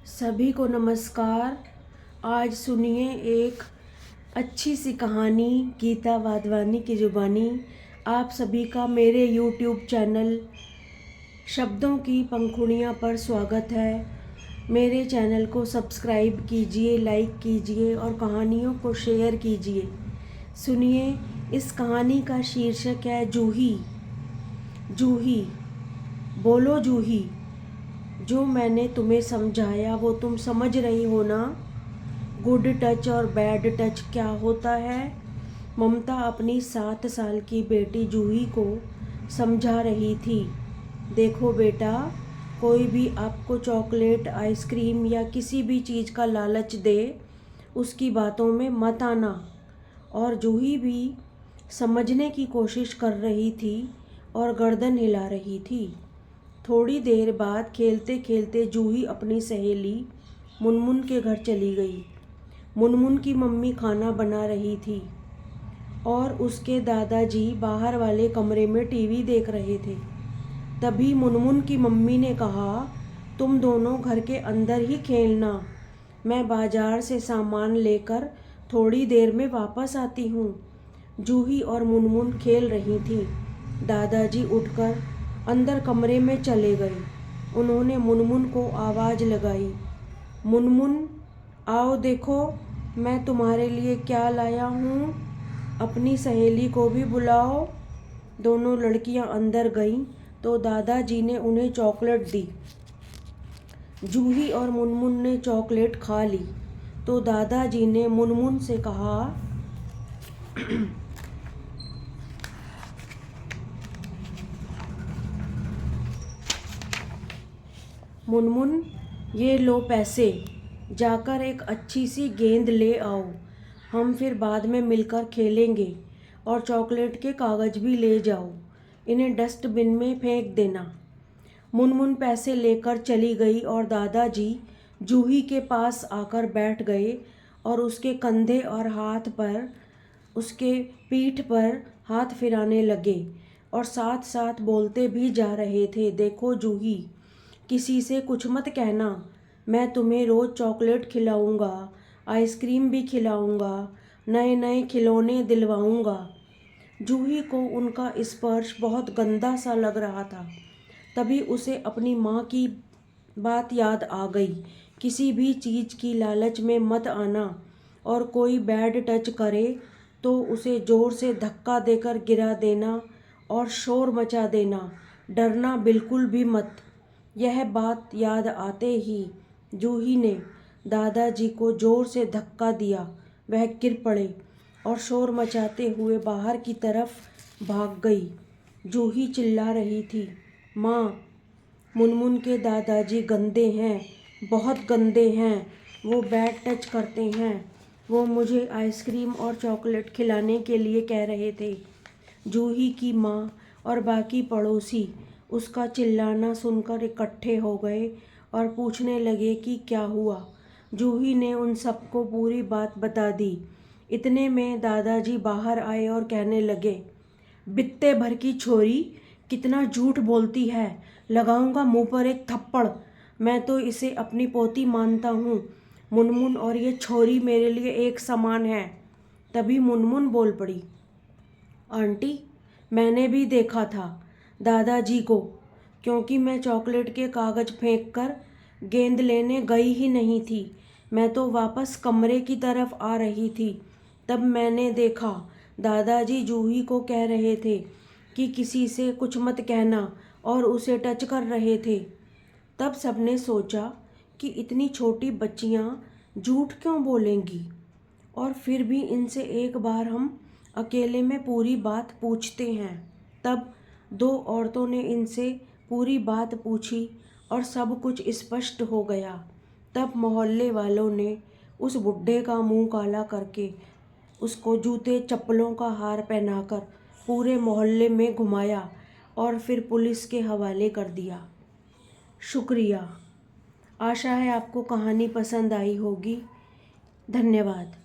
सभी को नमस्कार। आज सुनिए एक अच्छी सी कहानी गीता वाधवानी की ज़ुबानी। आप सभी का मेरे YouTube चैनल शब्दों की पंखुड़ियाँ पर स्वागत है। मेरे चैनल को सब्सक्राइब कीजिए, लाइक कीजिए और कहानियों को शेयर कीजिए। सुनिए, इस कहानी का शीर्षक है जूही। जूही, बोलो जूही, जो मैंने तुम्हें समझाया वो तुम समझ रही हो ना? गुड टच और बैड टच क्या होता है? ममता अपनी 7 साल की बेटी जूही को समझा रही थी। देखो बेटा, कोई भी आपको चॉकलेट, आइसक्रीम या किसी भी चीज़ का लालच दे, उसकी बातों में मत आना। और जूही भी समझने की कोशिश कर रही थी और गर्दन हिला रही थी। थोड़ी देर बाद खेलते खेलते जूही अपनी सहेली मुनमुन के घर चली गई। मुनमुन की मम्मी खाना बना रही थी और उसके दादाजी बाहर वाले कमरे में टीवी देख रहे थे। तभी मुनमुन की मम्मी ने कहा, तुम दोनों घर के अंदर ही खेलना, मैं बाजार से सामान लेकर थोड़ी देर में वापस आती हूँ। जूही और मुनमुन खेल रही थी। दादाजी उठकर अंदर कमरे में चले गए। उन्होंने मुनमुन को आवाज़ लगाई, मुनमुन आओ देखो मैं तुम्हारे लिए क्या लाया हूँ, अपनी सहेली को भी बुलाओ। दोनों लड़कियाँ अंदर गईं तो दादाजी ने उन्हें चॉकलेट दी। जूही और मुनमुन ने चॉकलेट खा ली तो दादाजी ने मुनमुन से कहा, मुनमुन ये लो पैसे, जाकर एक अच्छी सी गेंद ले आओ, हम फिर बाद में मिलकर खेलेंगे। और चॉकलेट के कागज़ भी ले जाओ, इन्हें डस्टबिन में फेंक देना। मुनमुन पैसे लेकर चली गई और दादाजी जूही के पास आकर बैठ गए और उसके कंधे और हाथ पर, उसके पीठ पर हाथ फिराने लगे और साथ साथ बोलते भी जा रहे थे, देखो जूही, किसी से कुछ मत कहना, मैं तुम्हें रोज़ चॉकलेट खिलाऊंगा, आइसक्रीम भी खिलाऊंगा, नए नए खिलौने दिलवाऊंगा। जूही को उनका स्पर्श बहुत गंदा सा लग रहा था। तभी उसे अपनी माँ की बात याद आ गई, किसी भी चीज़ की लालच में मत आना और कोई बैड टच करे तो उसे ज़ोर से धक्का देकर गिरा देना और शोर मचा देना, डरना बिल्कुल भी मत। यह बात याद आते ही जूही ने दादाजी को ज़ोर से धक्का दिया। वह गिर पड़े और शोर मचाते हुए बाहर की तरफ भाग गई। जूही चिल्ला रही थी, माँ, मुनमुन के दादाजी गंदे हैं, बहुत गंदे हैं, वो बैड टच करते हैं, वो मुझे आइसक्रीम और चॉकलेट खिलाने के लिए कह रहे थे। जूही की माँ और बाकी पड़ोसी उसका चिल्लाना सुनकर इकट्ठे हो गए और पूछने लगे कि क्या हुआ। जूही ने उन सबको पूरी बात बता दी। इतने में दादाजी बाहर आए और कहने लगे, बित्ते भर की छोरी, कितना झूठ बोलती है, लगाऊंगा मुंह पर एक थप्पड़। मैं तो इसे अपनी पोती मानता हूँ। मुनमुन और ये छोरी मेरे लिए एक समान है। तभी मुनमुन बोल पड़ी, आंटी, मैंने भी देखा था दादाजी को, क्योंकि मैं चॉकलेट के कागज़ फेंक कर गेंद लेने गई ही नहीं थी। मैं तो वापस कमरे की तरफ आ रही थी, तब मैंने देखा दादाजी जूही को कह रहे थे कि किसी से कुछ मत कहना और उसे टच कर रहे थे। तब सबने सोचा कि इतनी छोटी बच्चियां झूठ क्यों बोलेंगी, और फिर भी इनसे एक बार हम अकेले में पूरी बात पूछते हैं। तब 2 औरतों ने इनसे पूरी बात पूछी और सब कुछ स्पष्ट हो गया। तब मोहल्ले वालों ने उस बुड्ढे का मुंह काला करके उसको जूते चप्पलों का हार पहनाकर पूरे मोहल्ले में घुमाया और फिर पुलिस के हवाले कर दिया। शुक्रिया। आशा है आपको कहानी पसंद आई होगी। धन्यवाद।